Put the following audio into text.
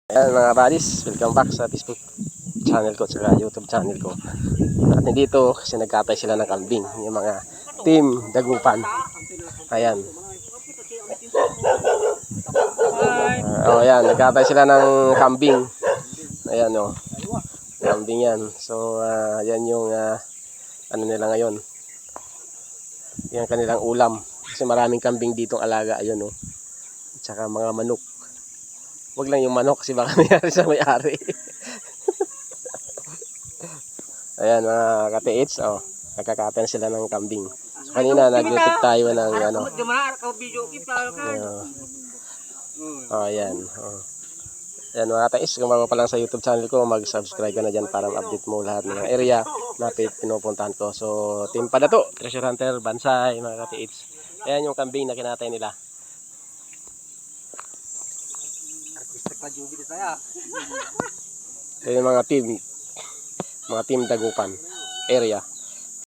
Ayan mga buddies, welcome back sa Facebook channel ko at YouTube channel ko. At nandito kasi nagkatay sila ng kambing, yung mga team Dagupan. Ayan. Ayan, nagkatay sila ng kambing. Ayan kambing yan. So yan yung ano nila ngayon. Yan kanilang ulam. Kasi maraming kambing ditong alaga, ayun At saka mga manok. Wag lang yung manok kasi baka mayari sa may-ari. Ayan mga katiits, nakakatan sila ng kambing. So, kanina naglutik tayo ng ayan. Ayan mga katiits, kung bago pa lang sa YouTube channel ko, mag-subscribe ka na dyan para ma-update mo lahat ng area na pinupuntahan ko. So, Team Padato, Treasure Hunter, Bansay, mga katiits. Ayan yung kambing na kinatay nila. Ayan yung mga team Dagupan area.